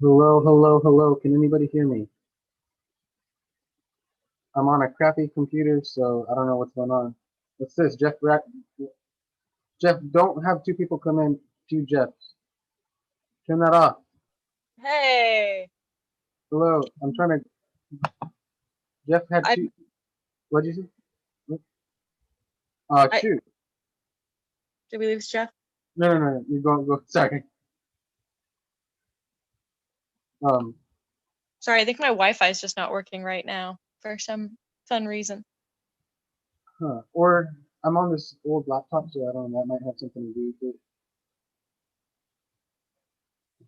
Hello, hello, hello. Can anybody hear me? I'm on a crappy computer, so I don't know what's going on. What's this? Jeff, don't have two people come in. Two Jeffs. Turn that off. Hey. Hello. I'm trying to. Jeff had two. What'd you say? Two. Did we lose Jeff? No. You go. Sorry. Sorry, I think my Wi-Fi is just not working right now for some fun reason. Or I'm on this old laptop, so I don't know. That might have something to do with it.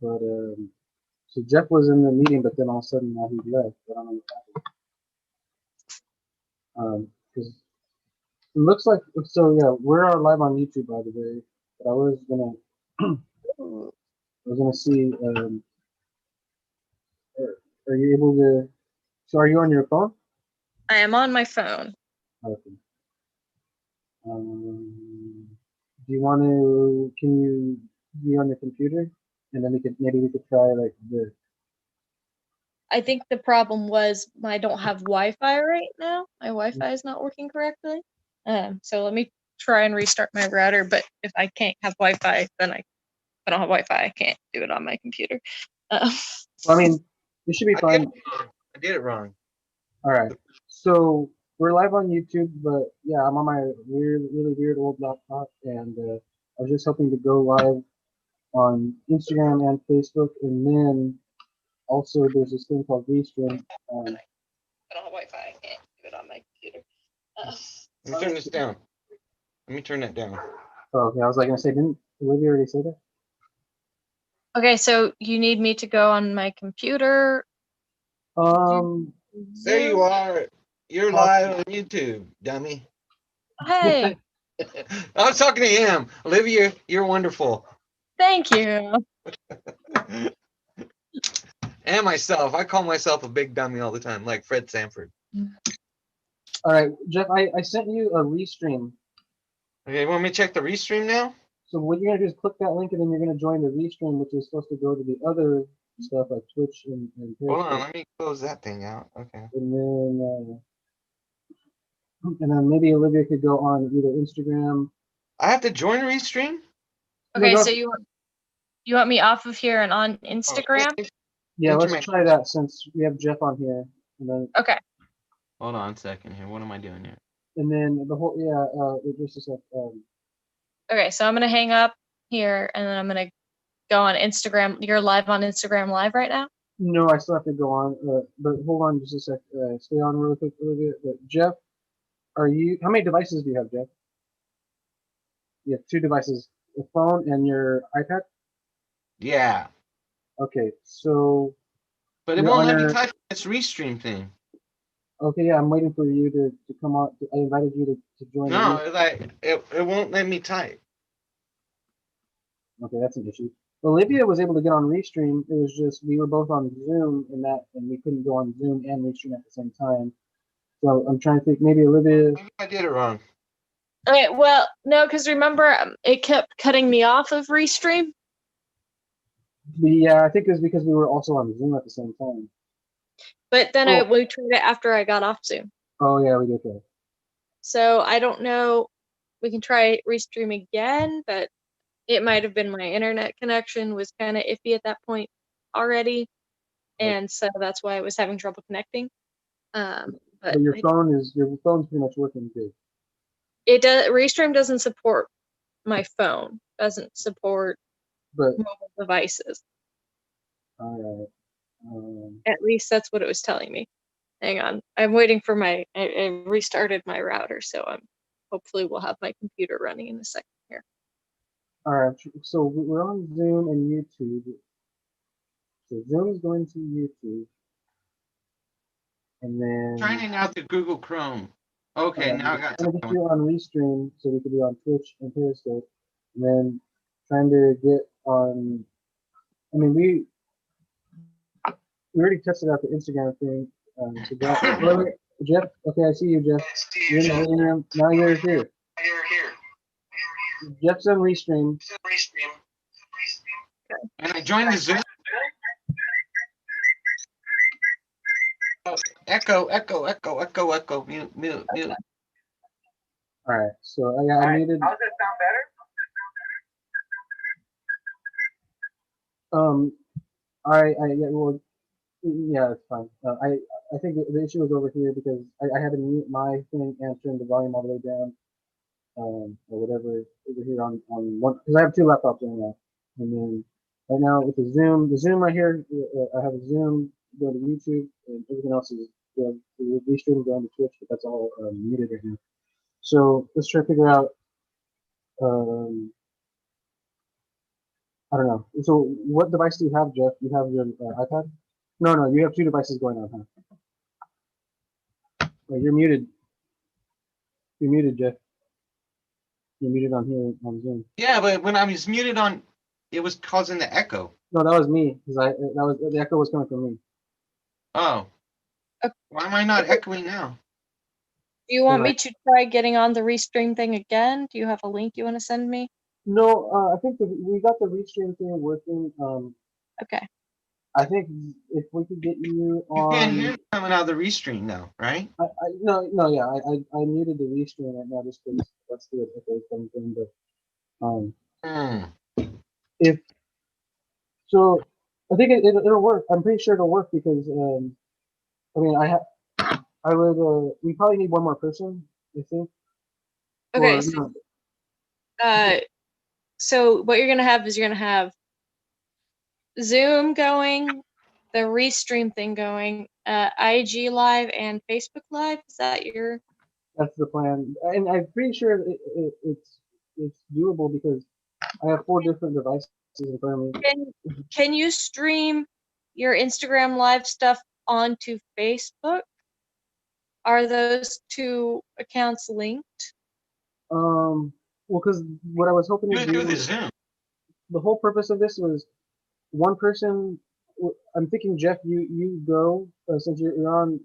But so Jeff was in the meeting, but then all of a sudden now he left. I don't know what happened. Because it looks like so. Yeah, we're live on YouTube, by the way. But I was gonna see. Are you able to? So are you on your phone? I am on my phone. Okay. Do you want to? Can you be on your computer, and then we could try like this. I think the problem was I don't have Wi-Fi right now. My Wi-Fi is not working correctly. So let me try and restart my router. But if I can't have Wi-Fi, then if I don't have Wi-Fi, I can't do it on my computer. Well, I mean, this should be fine. I did it wrong. All right. So we're live on YouTube, but yeah, I'm on my really weird old laptop, and I was just hoping to go live on Instagram and Facebook, and then also there's this thing called Restream. I don't have Wi-Fi. I can't do it on my computer. Let me turn this down. Let me turn that down. Oh, okay. I was like gonna say, didn't Olivia already say that? Okay, so you need me to go on my computer. There you are. You're live on YouTube, dummy. Hey. I was talking to him. Olivia, you're wonderful. Thank you. And myself. I call myself a big dummy all the time, like Fred Sanford. All right, Jeff, I sent you a Restream. Okay, you want me to check the Restream now? So what you're gonna do is click that link, and then you're gonna join the Restream, which is supposed to go to the other stuff like Twitch and Hold on, let me close that thing out. Okay. And then maybe Olivia could go on either Instagram. I have to join Restream? Okay, so you want me off of here and on Instagram? Yeah, let's try that since we have Jeff on here. And then, okay. Hold on a second here. What am I doing here? And then the whole just a sec. Okay, so I'm gonna hang up here, and then I'm gonna go on Instagram. You're live on Instagram Live right now? No, I still have to go on. But hold on just a sec. Stay on real quick, Olivia. But Jeff, how many devices do you have, Jeff? You have two devices, a phone and your iPad? Yeah. Okay, so. But it won't let me type this Restream thing. Okay, yeah, I'm waiting for you to come on. I invited you to join. No, it won't let me type. Okay, that's an issue. Olivia was able to get on Restream. It was just we were both on Zoom and we couldn't go on Zoom and Restream at the same time. So I'm trying to think. Maybe Olivia. Maybe I did it wrong. Okay, well, no, because remember, it kept cutting me off of Restream. Yeah, I think it was because we were also on Zoom at the same time. But then we tried it after I got off Zoom. Oh yeah, we did that. So I don't know. We can try Restream again, but it might have been my internet connection was kind of iffy at that point already, and so that's why I was having trouble connecting. But your phone's pretty much working good. It does. Restream doesn't support my phone. Doesn't support mobile devices. All right. At least that's what it was telling me. Hang on, I'm waiting for I restarted my router, so hopefully we'll have my computer running in a second here. All right, so we're on Zoom and YouTube. So Zoom is going to YouTube, and then trying it out through Google Chrome. Okay, now I got something. I'm gonna get you on Restream so we could be on Twitch and Periscope, and then trying to get on. I mean, we already tested out the Instagram thing. So Jeff, okay, I see you, Jeff. You're in the living room. Now you're here. Jeff's on Restream. And I joined the Zoom. Oh, echo, echo, echo, echo, echo. Mute, mute, mute. All right. So I muted. How's that sound better? Yeah, well, yeah, it's fine. I think the issue was over here because I had to mute my thing and turn the volume all the way down, or whatever over here on one, because I have two laptops right now, and then right now with the Zoom right here, I have a Zoom going to YouTube, and everything else is the restream going to Twitch, but that's all muted right now. So let's try to figure out. Um, I don't know. So what device do you have, Jeff? You have your iPad? No, no, you have two devices going on, huh? Oh, you're muted. You're muted, Jeff. You're muted on here on Zoom. Yeah, but when I was muted on, it was causing the echo. No, that was me because that was the echo was coming from me. Oh. Okay. Why am I not echoing now? Do you want me to try getting on the restream thing again? Do you have a link you want to send me? No, I think we got the restream thing working. Okay. I think if we could get you You can't hear on, me coming out of the restream now, right? no, yeah, I muted the restream right now just because that's the echo coming from. But if so, I think it'll work. I'm pretty sure it'll work because I mean I would we probably need one more person, I think. Okay. Or So, no, so what you're gonna have is you're gonna have Zoom going, the restream thing going, IG Live and Facebook Live. Is that your? that's the plan, and I'm pretty sure it's doable because I have four different devices in front of me. Can you stream your Instagram Live stuff onto Facebook? Are those two accounts linked? Well, because what I was hoping Do to it through the do, Zoom. the whole purpose of this was one person. I'm thinking, Jeff, you go since you're on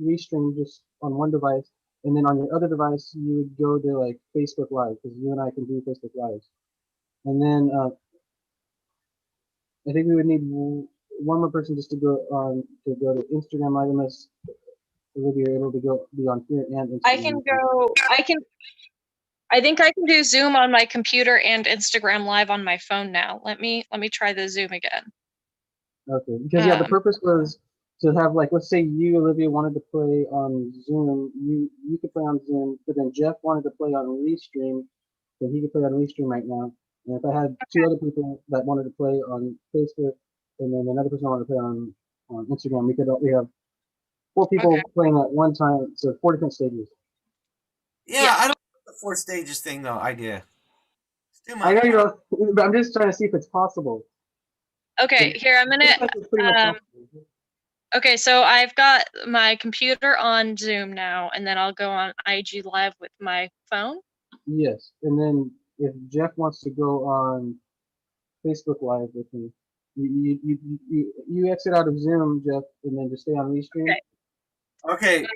Restream just on one device, and then on your other device you would go to like Facebook Live because you and I can do Facebook Lives, and then I think we would need one more person just to go to Instagram Live unless we'll be able to go be on here and Instagram. I can go. I think I can do Zoom on my computer and Instagram Live on my phone now. Let me try the Zoom again. Okay, because yeah, the purpose was to have like, let's say you, Olivia, wanted to play on Zoom, you could play on Zoom, but then Jeff wanted to play on Restream, then he could play on Restream right now. And if I had two other people that wanted to play on Facebook, and then another person wanted to play on Instagram, we have four people Okay. playing at one time, so four different stages. Yeah, Yes. I don't like the four stages thing though. Idea. It's too I much. know you're, but I'm just trying to see if it's possible. Okay, here I'm It gonna. looks like it's pretty much possible. Okay, so I've got my computer on Zoom now, and then I'll go on IG Live with my phone. Yes, and then if Jeff wants to go on Facebook Live with me. You exit out of Zoom, Jeff, and then just stay on Restream. Okay. Okay.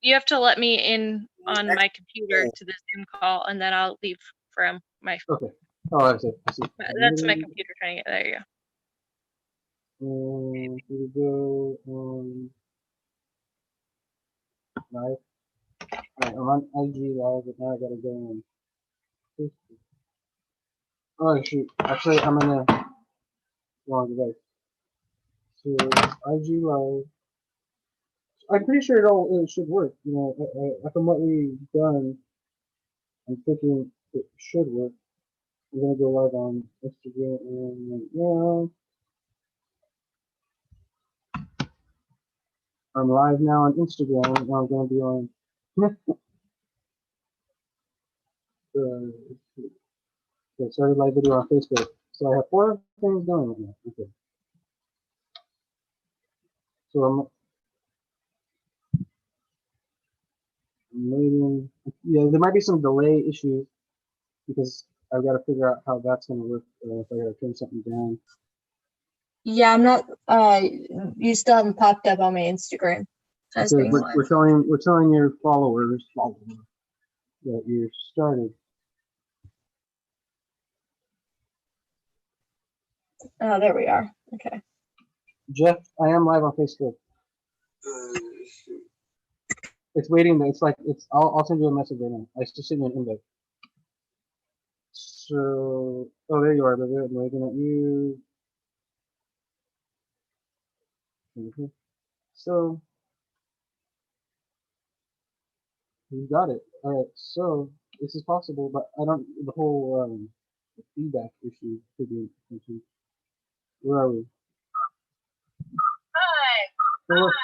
You have to let me in on my computer to the Zoom call, and then I'll leave from my. Okay. Oh, I see. I see. That's my computer trying to get there. You go. Here we go on live. Right, I'm on IG Live, but now I gotta go on Facebook. Oh shoot! Actually, I'm in the wrong device. So IG Live. I'm pretty sure it should work. You know, from what we've done, I'm thinking it should work. I'm gonna go live on Instagram right now. I'm live now on Instagram. And I'm gonna be on started live video on Facebook. So I have four things going right now. Okay. So I'm waiting. Yeah, there might be some delay issues because I've got to figure out how that's gonna work. If I gotta turn something down. Yeah, I'm not. You still haven't popped up on my Instagram as Because being live. we're telling your followers that you're started. Oh, there we are. Okay. Jeff, I am live on Facebook. It's waiting. It's like it's. I'll send you a message right now. I just sent you an invite. So, oh, there you are, baby. I'm waving at you. Mhm. So you got it. All right. So this is possible, but I don't. The whole the feedback issue could be. Where are we? So look,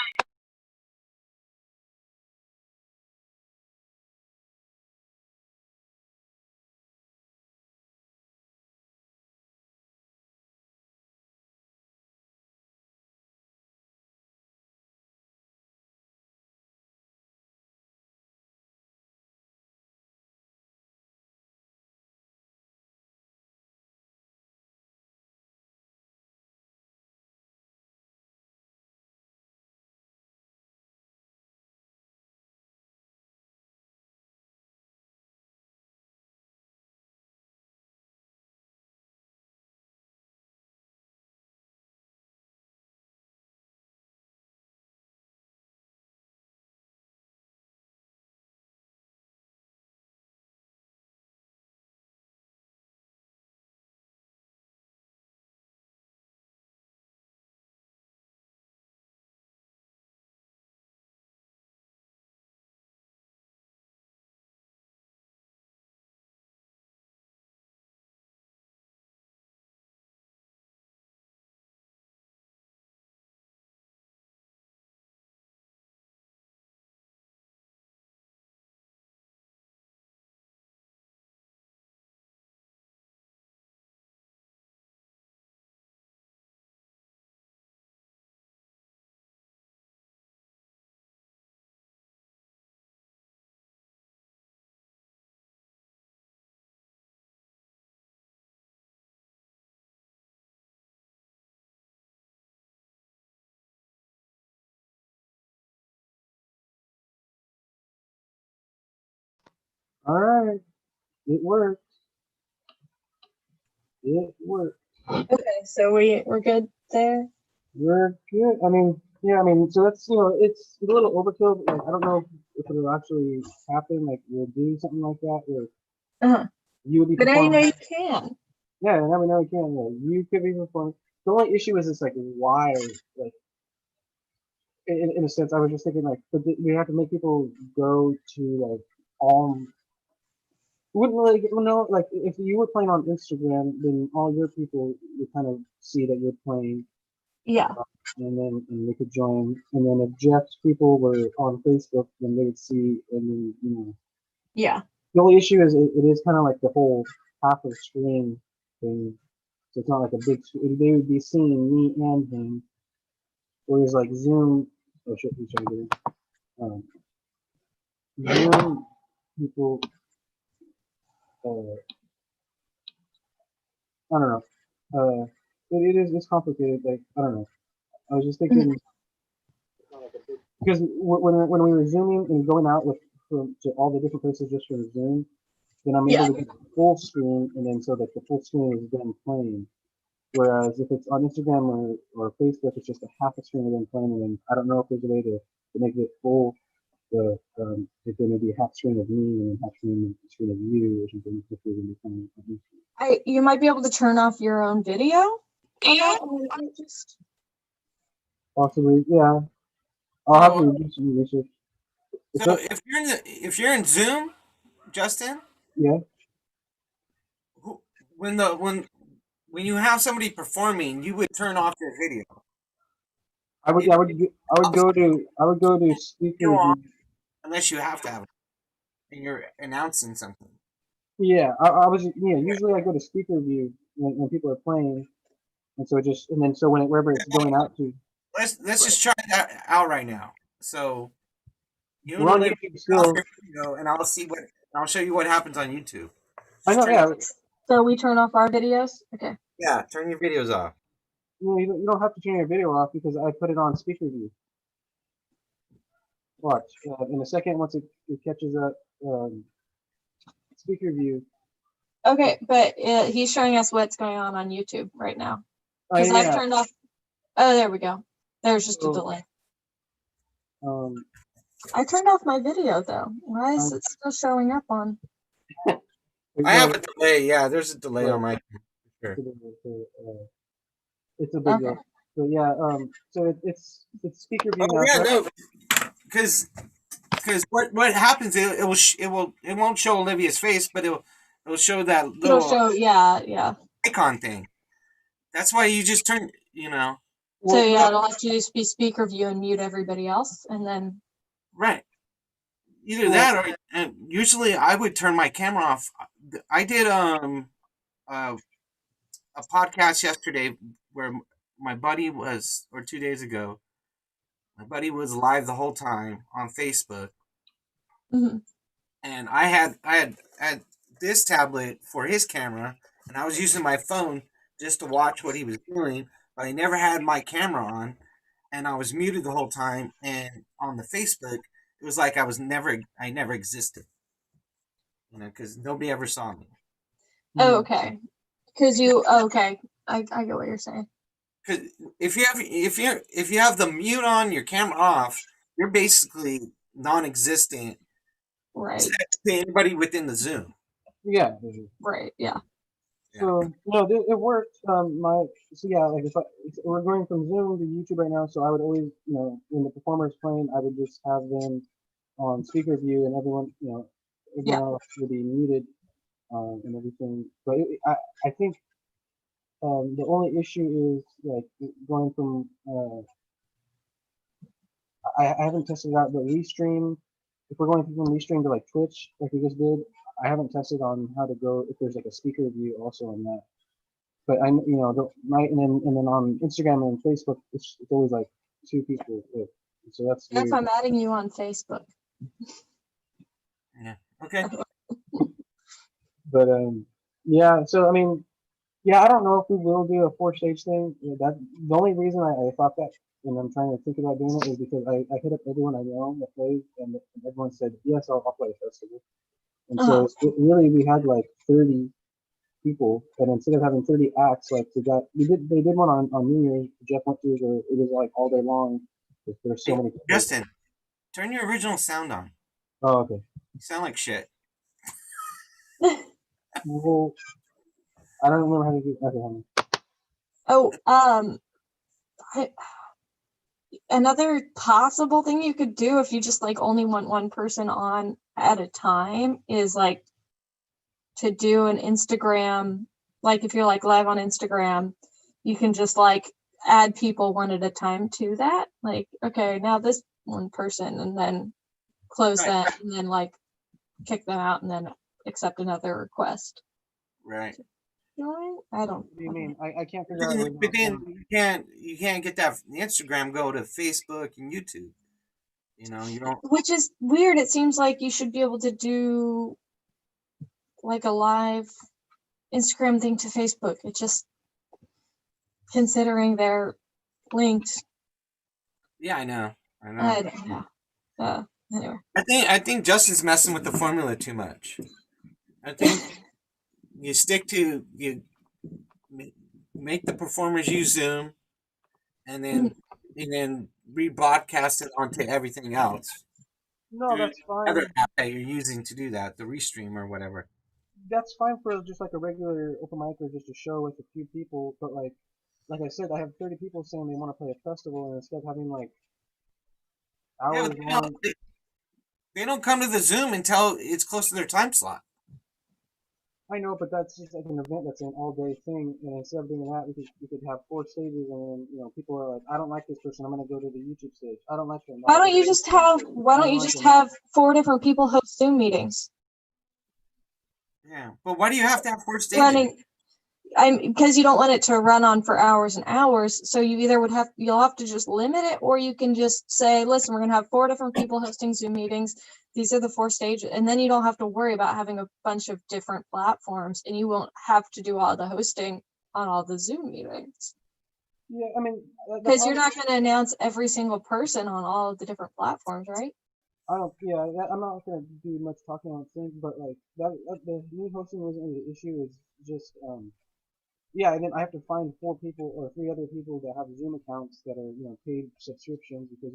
all right. It worked. It worked. Okay, so we're good there. We're good. I mean, yeah. I mean, so that's it's a little overkill. But, like, I don't know if it'll actually happen. Like, we'll do something like that where Uh-huh. you would be But now you know performing. you can. Yeah, now we know we can. Yeah, you could be performing. The only issue is it's like why, like in a sense, I was just thinking like, but we have to make people go to like all. Wouldn't like like if you were playing on Instagram, then all your people would kind of see that you're playing, Yeah. and they could join. And then if Jeff's people were on Facebook, then they would see, and then Yeah. the only issue is it is kind of like the whole half of screen thing. So it's not like a big screen. They would be seeing me and him. Whereas like Zoom, oh shit, he's trying to get in. Zoom people, I don't know. It is it's complicated. Like I don't know. I was just Mhm. thinking because when we were zooming and going out to all the different places just from Zoom, then I'm able Yeah. to get full screen, and then so that the full screen is then playing. Whereas if it's on Instagram or Facebook, it's just a half a screen of them playing, and then I don't know if there's a way to make it full. If there may be a half screen of me and then half screen of you or something, if you're gonna be playing. You might be able to turn off your own video. On that, or is it just Possibly, yeah. I'll have to do some research. It's So up, if you're in Zoom, Justin, yeah. who, when the when you have somebody performing, you would turn off their video. It, I would go to video speaker on view. unless you have to have it and you're announcing something. Yeah, I was usually I go to speaker view when people are playing, and so and then so wherever it's going out to, Let's just try that out right now. So you we're on only YouTube turn off still. your video, and I'll show you what happens on YouTube. I Just know, turn yeah. so we turn off our videos? Okay. turn your videos off. You don't have to turn your video off because I put it on speaker view. Watch in a second once it catches up speaker view. Okay, but he's showing us what's going on YouTube right now. Oh Because I've yeah. turned off. Oh, there we go. There's just a So, delay. Um, I turned off my video though. Why is um, it still showing up on? I have no, a delay. Yeah, there's a delay right. on my. Sure. It's a big Okay. deal. So yeah, so it's speaker view Oh now. yeah, So no, because what happens? It won't show Olivia's face, but it'll show that It'll little show, yeah. icon thing. That's why you just turn. You know, So well, yeah, no, it'll have to just be speaker view and mute everybody else, and then right? Either well, that or and usually I would turn my camera off. I did uh, a podcast yesterday where my buddy was, or 2 days ago, my buddy was live the whole time on Facebook, mhm. and I had this tablet for his camera, and I was using my phone just to watch what he was doing, but I never had my camera on, and I was muted the whole time. And on the Facebook, it was like I never existed, because nobody ever saw me. Oh, hmm, okay. Because you, oh, okay, I get what you're saying. Because if you have the mute on, your camera off, you're basically non-existent Right, to anybody within the Zoom. yeah. right, yeah. Yeah. So no, it worked. My so yeah, like we're going from Zoom to YouTube right now, so I would always, when the performer's playing, I would just have them on speaker view, and everyone, Yeah. everyone else would be muted, and everything. But I think the only issue is like going from I haven't tested it out, but Restream, if we're going from Restream to like Twitch, like we just did, I haven't tested on how to go if there's like a speaker view also on that. But and then on Instagram and Facebook, it's always like two people with, so that's If weird. I'm adding you on Facebook. Yeah. Okay. But yeah. So I mean, yeah, I don't know if we will do a four-stage thing. That the only reason I thought that, and I'm trying to think about doing it, is because I hit up everyone I know that plays, and everyone said yes, I'll play a festival. And Uh-huh. so really we had like 30 people, and instead of having 30 acts, like they did one on New Year's. Jeff went to where it was like all day long. There's so Hey, many people. Justin, turn your original sound on. Oh, okay. You sound like shit. Well, I don't remember how to do. Okay, hold Oh, I, another possible thing you could do if you just like only want one person on at a time is like to do an Instagram, like if you're like live on Instagram, you can just like add people one at a time to that. Like, okay, now this one person, and then close Right. that, and then like kick them out, and then accept another request. Right. Join? I don't. What do you mean? I can't But figure out right but now. then you can't get that from Instagram. Go to Facebook and YouTube. You don't. Which is weird. It seems like you should be able to do like a live Instagram thing to Facebook. It just considering they're linked. Yeah, I know. I don't know. Anyway. I think Justin's messing with the formula too much. I think you stick to you make the performers use Zoom, and then rebroadcast it onto everything else No, through that's the other fine. app that you're using to do that, the Restream or whatever. That's fine for just like a regular open mic or just a show with a few people. But like I said, I have 30 people saying they want to play a festival, and instead of having like Yeah, hours but long. they don't come to the Zoom until it's close to their time slot. I know, but that's just like an event that's an all day thing. And instead of doing that, we could have four stages, and then people are like, I don't like this person, I'm gonna go to the YouTube stage. I don't like them. Why don't you just have four different people host Zoom meetings? Yeah, but why do you have to have four stages? Running because you don't want it to run on for hours and hours. So you'll have to just limit it, or you can just say, listen, we're gonna have four different people hosting Zoom meetings. These are the four stages, and then you don't have to worry about having a bunch of different platforms, and you won't have to do all the hosting on all the Zoom meetings. Yeah, I mean, because you're not going to announce every single person on all of the different platforms, right? I don't. Yeah, I'm not gonna do much talking on things, but like the me hosting wasn't really the issue. Is just yeah, and then I have to find four people or three other people that have Zoom accounts that are paid subscriptions, because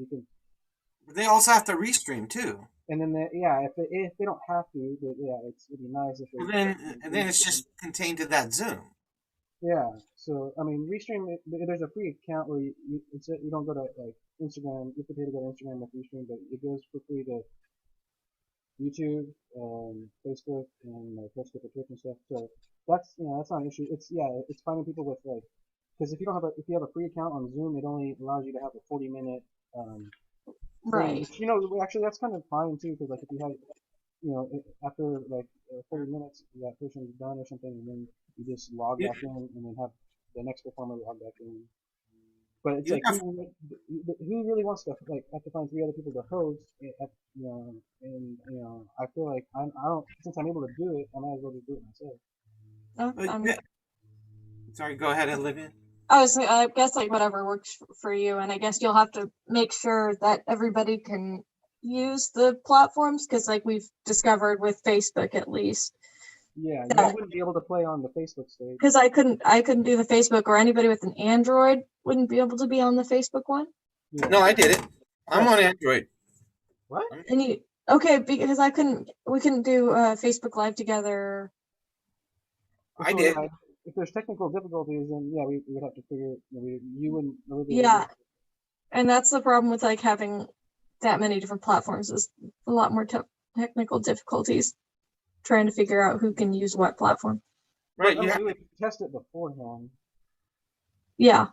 They also have to restream too. And then if they don't have to, it'd be nice if they. And then it's just contained to that Zoom. Yeah. So I mean, Restream. There's a free account where you don't go to like Instagram. You have to pay to go to Instagram with Restream, but it goes for free to YouTube, Facebook, and Periscope for Twitch and stuff. So that's not an issue. It's finding people with like, because if you have a free account on Zoom, it only allows you to have a 40-minute thing. Right. Which, actually that's kind of fine too, because like if you have after like 30 minutes that person's done or something, and then you just log back in and then have the next performer log back in. But it's You like have, who really wants to like have to find 3 other people to host and I feel like I don't, since I'm able to do it, I might as well just do it myself. sorry, go ahead, Olivia. I guess like whatever works for you, and I guess you'll have to make sure that everybody can use the platforms, because like we've discovered with Facebook at least. Yeah, Yeah. you wouldn't be able to play on the Facebook stage. Because I couldn't do the Facebook, or anybody with an Android wouldn't be able to be on the Facebook one. Yeah. No, I did it. I'm on Android. What? And because we couldn't do Facebook Live together. I So, did. yeah, if there's technical difficulties, then yeah, we would have to figure. You wouldn't. Olivia Yeah, wouldn't- and that's the problem with like having that many different platforms, is a lot more technical difficulties trying to figure out who can use what platform. Right, But, I mean, we would test it beforehand. Yeah,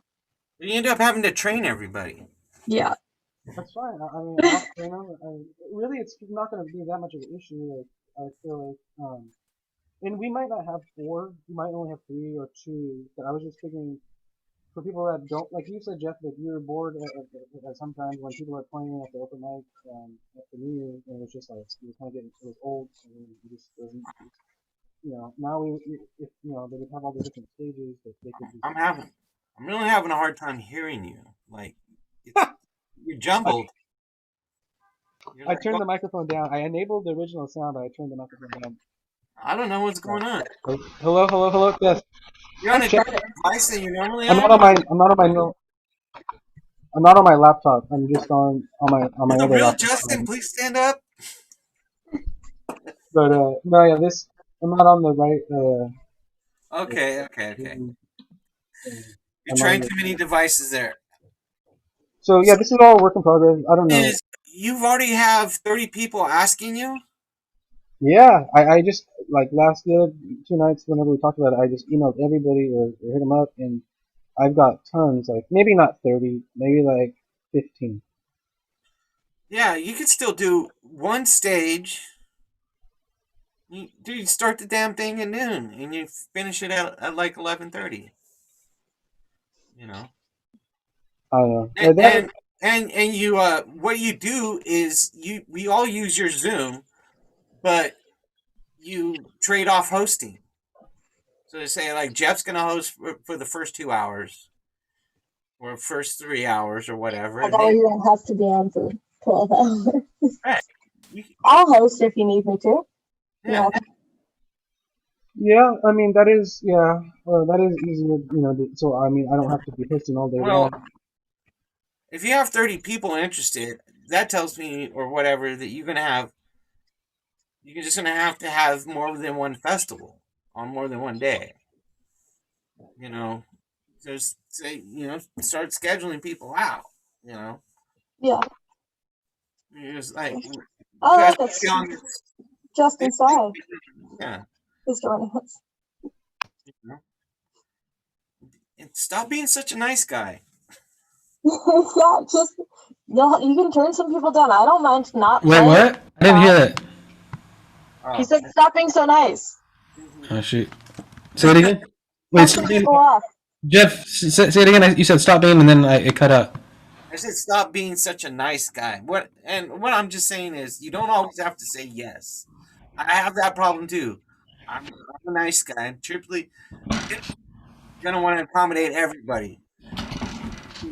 you end up having to train everybody. yeah. That's fine. I mean, I'll train them. Really, it's not going to be that much of an issue. Like, I feel like, and we might not have 4. We might only have 3 or 2. But I was just thinking, for people that don't, like you said, Jeff, that you're bored at sometimes when people are playing at the open mic at the New Year, and it's just like you were kind of getting, it was old, and you just wasn't. Now if they would have all the different stages that they could just. I'm really having a hard time hearing you. Like, you're jumbled. I turned the microphone down. I enabled the original sound, but I turned the microphone down. I don't know what's going on. Hello. Yes. You're on a different device than you normally I'm are. I'm not on my laptop. I'm just on my The other real laptop. Justin, please stand up. But no, yeah, I'm not on the right. Okay. I'm You're on trying the- too many devices there. So yeah, this is all work in progress. I don't know. You've already have 30 people asking you? Yeah, I just like the other 2 nights whenever we talked about it, I just emailed everybody or hit them up, and I've got tons. Like maybe not 30, maybe like 15. Yeah, you could still do one stage. You start the damn thing at noon and you finish it at like 11:30. You know. I don't know. And you what you do is we all use your Zoom, but you trade off hosting. So they say like Jeff's gonna host for the first 2 hours or first 3 hours or whatever. Although you don't have to be on for 12 hours. Right. I'll host if you need me to. Yeah. Yeah, I mean that is easier, so I mean I don't have to be hosting all day Well, long. if you have 30 people interested, that tells me or whatever that you're just gonna have to have more than one festival on more than one day. Just say, start scheduling people out. Yeah. You're just like, Oh, guys that's be on this- Justin Stie yeah. is joining us. And stop being such a nice guy. Yeah, just you can turn some people down. I don't mind not Wait, playing. what? I didn't hear that. He said, "Stop being so nice." Oh shoot! Say it again. Wait, Cut some people off. Jeff, say it again. You said stop being, and then it cut out. I said stop being such a nice guy. What I'm just saying is you don't always have to say yes. I have that problem too. I'm a nice guy. I'm triply gonna want to accommodate everybody.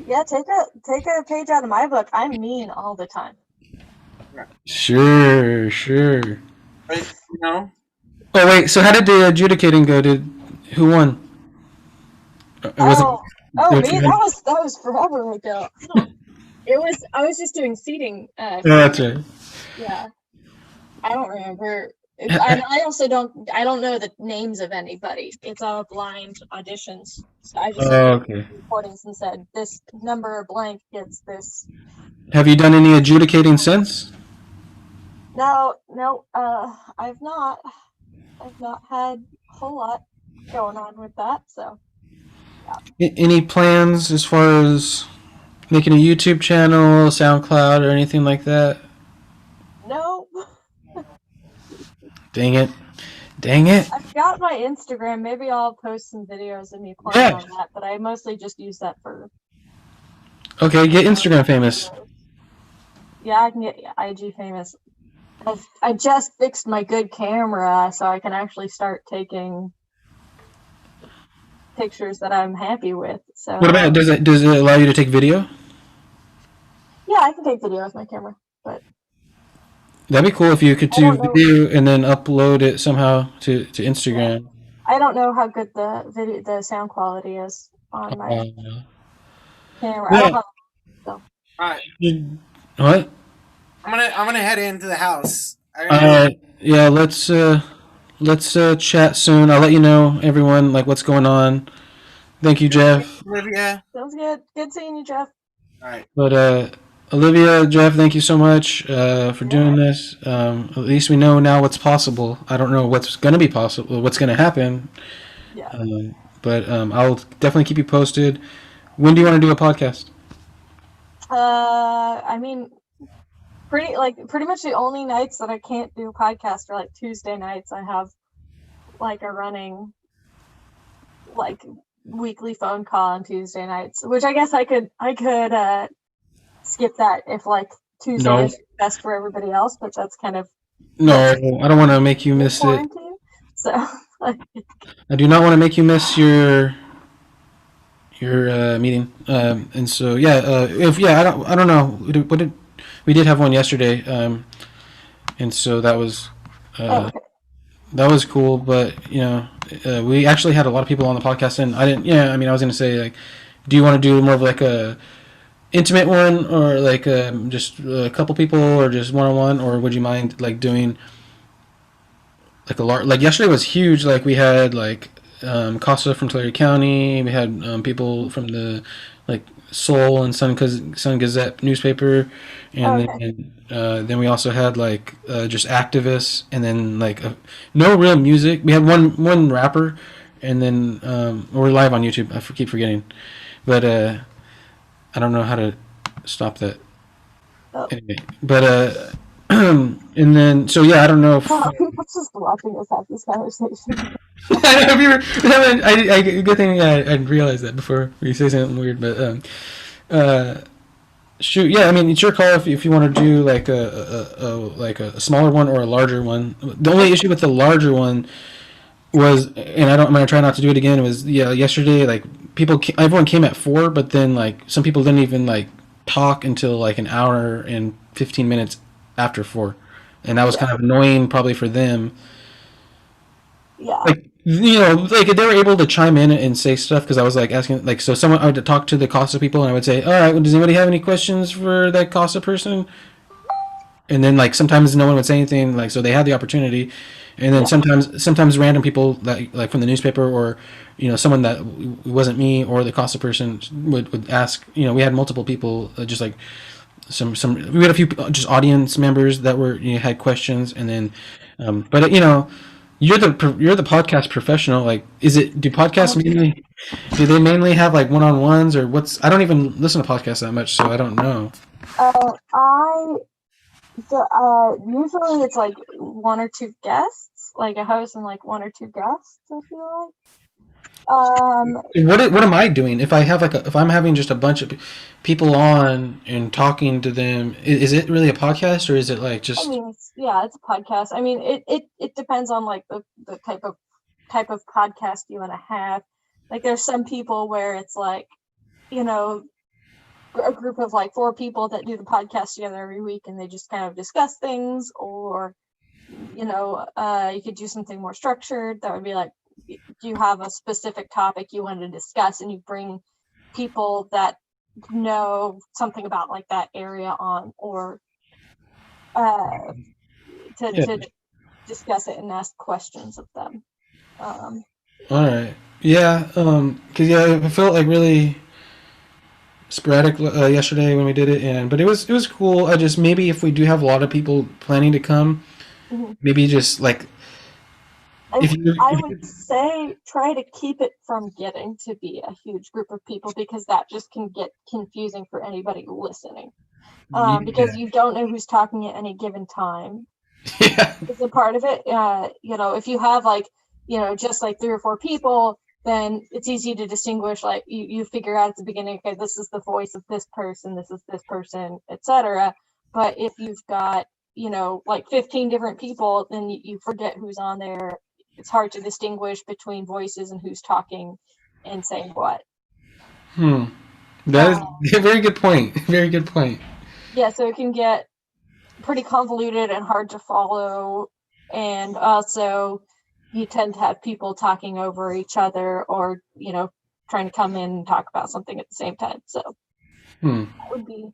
Yeah, take a page out of my book. I'm mean all the time. Sure. But Oh wait, so how did the adjudicating go? Who won? It wasn't. Oh, me? That was forever ago. I was just doing seating. Oh, that's right. Yeah. I don't remember. And I also I don't know the names of anybody. It's all blind auditions. So I just Oh, okay. recordings and said this number blank gets this. Have you done any adjudicating since? No, I've not had a whole lot going on with that. So Any plans as far as making a YouTube channel, SoundCloud, or anything like that? no, Dang it. Dang it. I've got my Instagram. Maybe I'll post some videos of me playing Yeah. on that. But I mostly just use that for. Okay, get Instagram famous. Yeah, I can get IG famous. I just fixed my good camera, so I can actually start taking pictures that I'm happy with. So What about does it allow you to take video? yeah, I can take video with my camera, but That'd be cool if you could I do don't know. video and then upload it somehow to Instagram. I don't know how good the sound quality is on my camera. I don't Yeah. know. All right, What? I'm gonna head into the house. Yeah, let's chat soon. I'll let you know, everyone, like what's going on. Thank you, Jeff. Olivia. Sounds good. Good seeing you, Jeff. All right. But Olivia, Jeff, thank you so much for doing this. At least we know now what's possible. I don't know what's going to be possible, what's going to happen. Yeah. But I'll definitely keep you posted. When do you want to do a podcast? I mean, pretty much the only nights that I can't do a podcast are like Tuesday nights. I have like a running like weekly phone call on Tuesday nights, which I guess I could skip that if like Tuesday No. is best for everybody else, but that's kind of No, I don't want to make you miss it. quarantine. So I do not want to make you miss your meeting. And so I don't know. We did have one yesterday. And so that was okay. that was cool. But we actually had a lot of people on the podcast, and I didn't. Yeah, I mean, I was gonna say like, do you want to do more of like a intimate one, or like just a couple people, or just one on one, or would you mind like doing like a large? Like yesterday was huge. Like we had like Costa from Tulare County. We had people from the like Soul and Sun Gazette newspaper, and then we also had like just activists, and then like no real music. We had one rapper, and then we're live on YouTube. I keep forgetting, but I don't know how to stop that. Anyway, but and then so yeah, I don't know if. People just watching us have this conversation. Good thing I realized that before we say something weird, but shoot, yeah, I mean it's your call if you want to do like a smaller one or a larger one. The only issue with the larger one was, and I'm gonna try not to do it again. Was yesterday like everyone came at 4, but then like some people didn't even like talk until like an hour and 15 minutes after 4, and that was kind of annoying probably for them. Yeah. Like like they were able to chime in and say stuff because I was like asking like so someone I would talk to the Casa people and I would say, all right, well, does anybody have any questions for that Casa person? And then like sometimes no one would say anything, like so they had the opportunity, and then sometimes random people that like from the newspaper or someone that wasn't me or the Casa person would ask. We had multiple people just like some we had a few just audience members that were had questions, and then but you're the podcast professional. Like, do podcasts mainly do they mainly have like one-on-ones or what's? I don't even listen to podcasts that much, so I don't know. Usually it's like one or two guests, like a host and like one or two guests. I feel like. What am I doing if I have if I'm having just a bunch of people on and talking to them? Is it really a podcast or is it like just? I mean, it's a podcast. I mean, it depends on like the type of podcast you want to have. Like, there's some people where it's like, a group of like 4 people that do the podcast together every week, and they just kind of discuss things, or you could do something more structured. That would be like, you have a specific topic you want to discuss and you bring people that know something about like that area on, or to Yeah. discuss it and ask questions of them. All right. Yeah. Cause yeah, it felt like really sporadic yesterday when we did it, and but it was cool. I just maybe if we do have a lot of people planning to come, Mhm. maybe just like if you I if would say try to keep it from getting to be a huge group of people, because that just can get confusing for anybody listening. Because you don't know who's talking at any given time. yeah. Is a part of it. If you have like, just like 3 or 4 people, then it's easy to distinguish. Like you figure out at the beginning, okay, this is the voice of this is this person, etc. But if you've got, like 15 different people, then you forget who's on there. It's hard to distinguish between voices and who's talking and saying what. That is a very good point. Very good point. Yeah, so it can get pretty convoluted and hard to follow, and also you tend to have people talking over each other, or trying to come in and talk about something at the same time. So that would be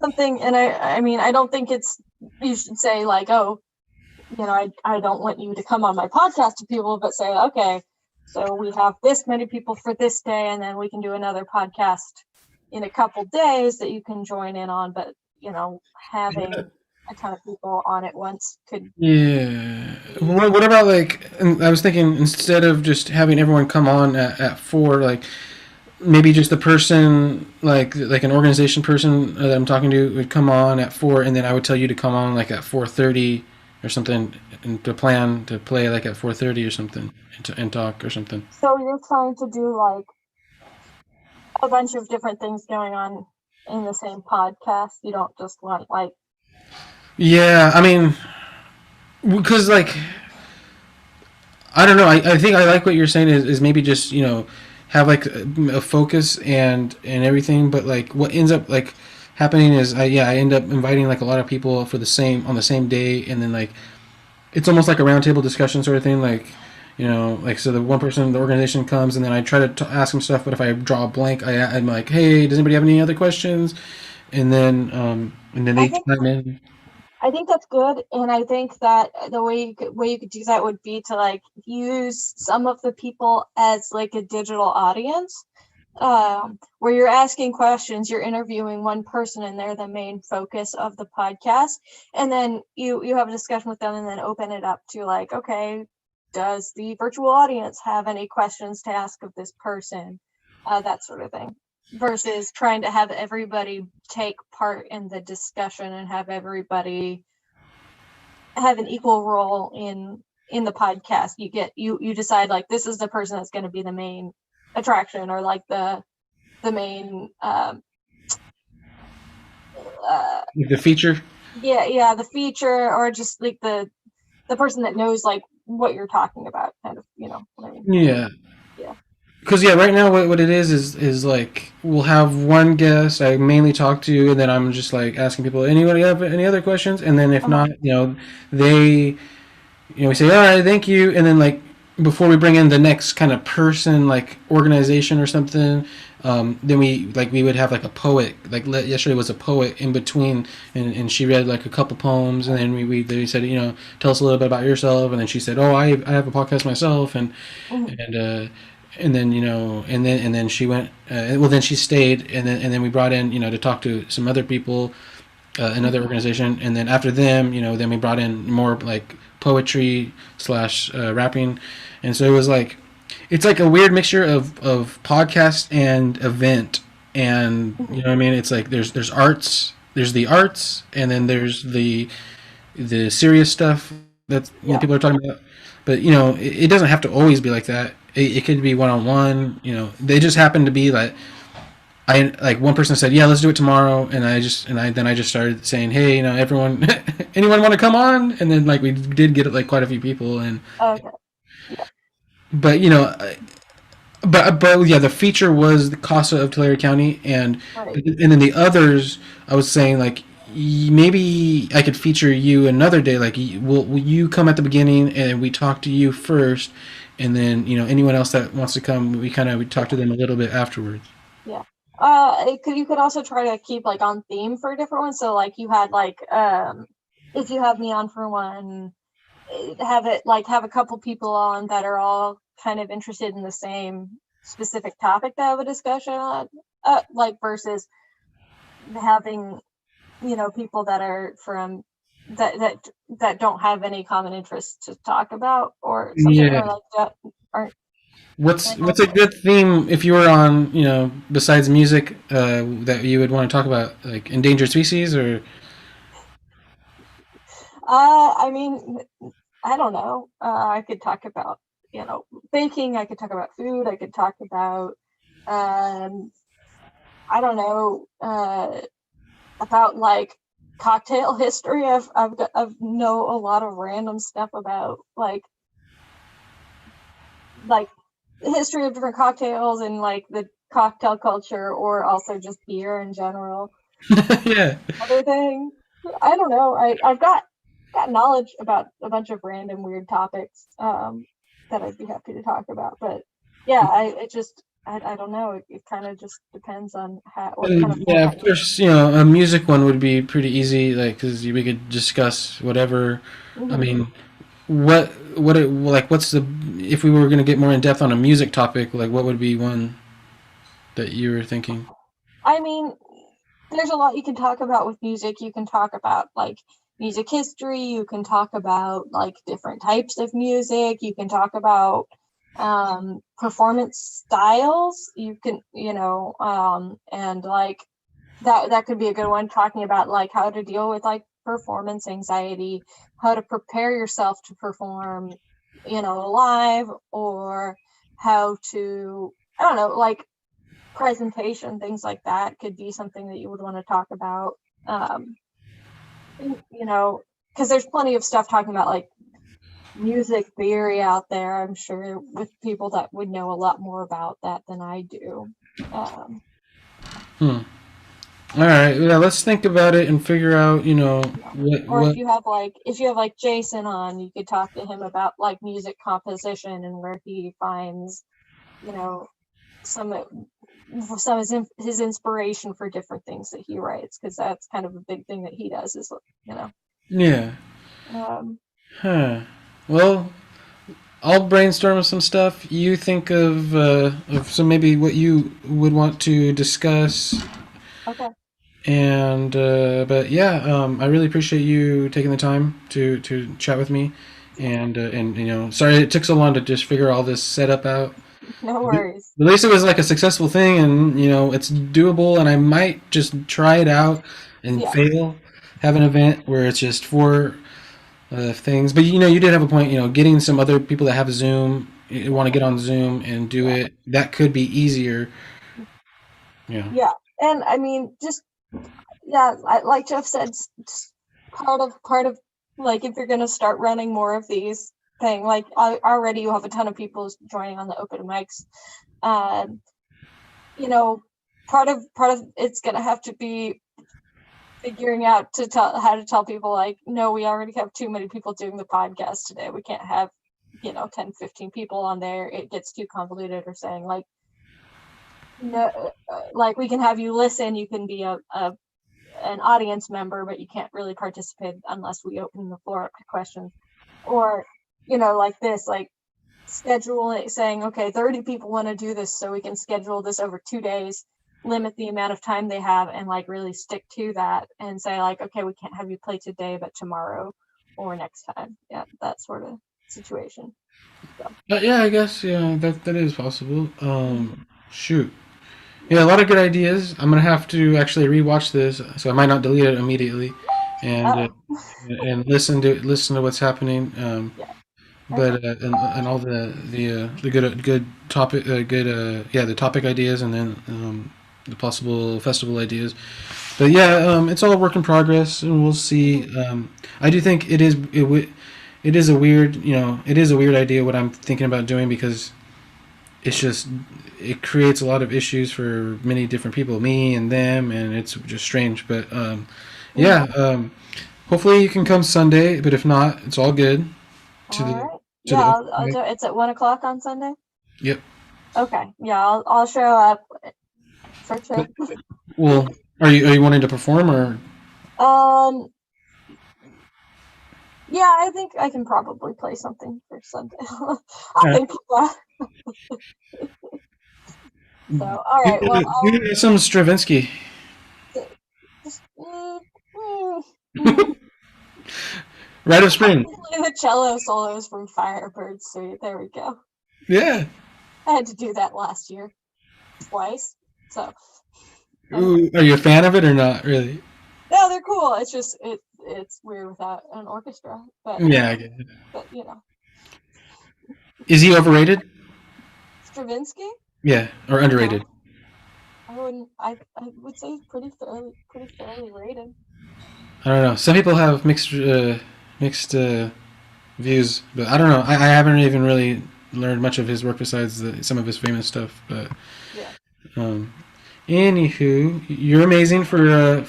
something. And I mean, I don't think you should say like, oh, I don't want you to come on my podcast to people, but say, okay, so we have this many people for this day, and then we can do another podcast in a couple days that you can join in on. But having a ton of people on at once could. Yeah. What about like? I was thinking instead of just having everyone come on at 4, like maybe just the person like an organization person that I'm talking to would come on at 4, and then I would tell you to come on like at 4:30 or something, and to plan to play like at 4:30 or something, and talk or something. So you're trying to do like a bunch of different things going on in the same podcast. You don't just want like. Yeah, I mean, because like I don't know. I think I like what you're saying is maybe just have like a focus and everything, but like what ends up like happening is I end up inviting like a lot of people for on the same day, and then like it's almost like a roundtable discussion sort of thing, like like so the one person the organization comes, and then I try to ask them stuff, but if I draw a blank, I'm like, hey, does anybody have any other questions? And then they chime in. I think that's good, and I think that the way you could do that would be to like use some of the people as like a digital audience, where you're asking questions, you're interviewing one person, and they're the main focus of the podcast, and then you have a discussion with them, and then open it up to like, okay, does the virtual audience have any questions to ask of this person, that sort of thing. Versus trying to have everybody take part in the discussion and have everybody have an equal role in the podcast. You decide like, this is the person that's going to be the main attraction, or like the main The feature. Yeah, the feature, or just like the person that knows like what you're talking about, kind of, what I mean. Yeah. Yeah. Because right now what it is like we'll have one guest I mainly talk to, and then I'm just like asking people, anybody have any other questions, and then if not, they we say, all right, thank you, and then like before we bring in the next kind of person, like organization or something, then we would have like a poet, like yesterday was a poet in between, and she read like a couple poems, and then they said, tell us a little bit about yourself, and then she said, oh, I have a podcast myself, and then and then she went, then she stayed, and then we brought in to talk to some other people, another organization, and then after them then we brought in more like poetry / rapping, and so it was like it's like a weird mixture of podcast and event, and you know what I mean, it's like there's arts, there's the arts, and then there's the serious stuff that people are talking about, but it doesn't have to always be like that. It could be one-on-one. They just happen to be like, I like one person said, yeah, let's do it tomorrow, and I just started saying, hey, everyone, anyone want to come on? And then like we did get like quite a few people, and Okay. but but yeah, the feature was the Casa of Tulare County, and Right. and then the others, I was saying like maybe I could feature you another day. Like, will you come at the beginning and we talk to you first, and then anyone else that wants to come, we talk to them a little bit afterwards. Yeah. You could also try to keep like on theme for different ones. So like you had like if you have me on for one, have it like have a couple people on that are all kind of interested in the same specific topic to have a discussion on, like versus having people that are from that don't have any common interests to talk about or something, Yeah. or like that aren't. What's a good theme if you were on, besides music, that you would want to talk about, like endangered species or? I mean, I don't know. I could talk about, baking. I could talk about food. I could talk about, I don't know, about like cocktail history. I've know a lot of random stuff about like the history of different cocktails and like the cocktail culture, or also just beer in general. Yeah. Other thing, I don't know. I've got knowledge about a bunch of random weird topics that I'd be happy to talk about. But yeah, I don't know. It kind of just depends on what kind of Yeah, format of you. course, a music one would be pretty easy, like, because we could discuss whatever. I Mhm. mean, what's the, if we were going to get more in depth on a music topic, like, what would be one that you were thinking? I mean, there's a lot you can talk about with music. You can talk about like music history. You can talk about like different types of music. You can talk about performance styles. You can, and like that could be a good one, talking about like how to deal with like performance anxiety, how to prepare yourself to perform, live, or how to, I don't know, like presentation, things like that could be something that you would want to talk about. Um, because there's plenty of stuff talking about like music theory out there, I'm sure, with people that would know a lot more about that than I do. Um, Hmm. All right. Yeah. Let's think about it and figure out, or what. if you have like Jason on, you could talk to him about like music composition and where he finds, you know, some some of his inspiration for different things that he writes, because that's kind of a big thing that he does is, you know. Yeah. Um, Huh. Well, I'll brainstorm some stuff. You think of some, maybe what you would want to discuss. okay. And but yeah, I really appreciate you taking the time to chat with me, and sorry it took so long to just figure all this setup out. No But worries. at least it was like a successful thing, and it's doable. And I might just try it out and Yeah. fail, have an event where it's just four things. But you did have a point. Getting some other people that have Zoom, want to get on Zoom and do Yeah. it. That could be easier. Yeah. Yeah. And I mean, just, yeah, like Jeff said, part of like, if you're going to start running more of these thing, like already you have a ton of people joining on the open mics. Um, part of it's going to have to be figuring out how to tell people like, no, we already have too many people doing the podcast today. We can't have 10, 15 people on there. It gets too convoluted. Or saying like, no, like, we can have you listen, you can be an audience member, but you can't really participate unless we open the floor up to questions. Or like this, like schedule it, saying, okay, 30 people want to do this, so we can schedule this over 2 days, limit the amount of time they have, and like really stick to that, and say like, okay, we can't have you play today, but tomorrow or next time. Yeah, that sort of situation. Yeah, I guess that is possible. Shoot. Yeah, a lot of good ideas. I'm gonna have to actually rewatch this, so I might not delete it immediately, and Oh, listen to what's happening. yeah. Okay. But and all the good topic, the topic ideas, and then the possible festival ideas. But yeah, it's all a work in progress, and we'll see. I do think it is a weird, it is a weird idea what I'm thinking about doing, because it's just, it creates a lot of issues for many different people, me and them, and it's just strange. But yeah, hopefully you can come Sunday, but if not, it's all good. To All the right. to Yeah, the it's at 1 o'clock on Sunday. Yep. Okay. Yeah, I'll show up for sure. Well, are you wanting to perform or? Yeah, I think I can probably play something for Sunday. I'll Alright. think of that. So, all right. Well, Do some Stravinsky. just, mm. Rite of Spring. Play the cello solos from Firebird Suite. There we go. Yeah. I had to do that last year, twice. So, Ooh, are you a fan of it or not really? no, they're cool. It's just it's weird without an orchestra, but Yeah, I get it. but you know, Is he overrated? Stravinsky. Yeah, or underrated? I wouldn't. I would say he's pretty fairly rated. I don't know. Some people have mixed views, but I don't know. I haven't even really learned much of his work besides some of his famous stuff. But Yeah. Anywho, you're amazing for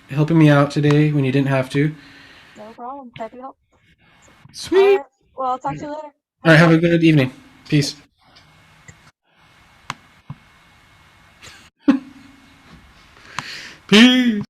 helping me out today when you didn't have to. No problem. Happy to help. Sweet. All right. Well, I'll talk to you later. All right. Have a good evening. Peace. Peace.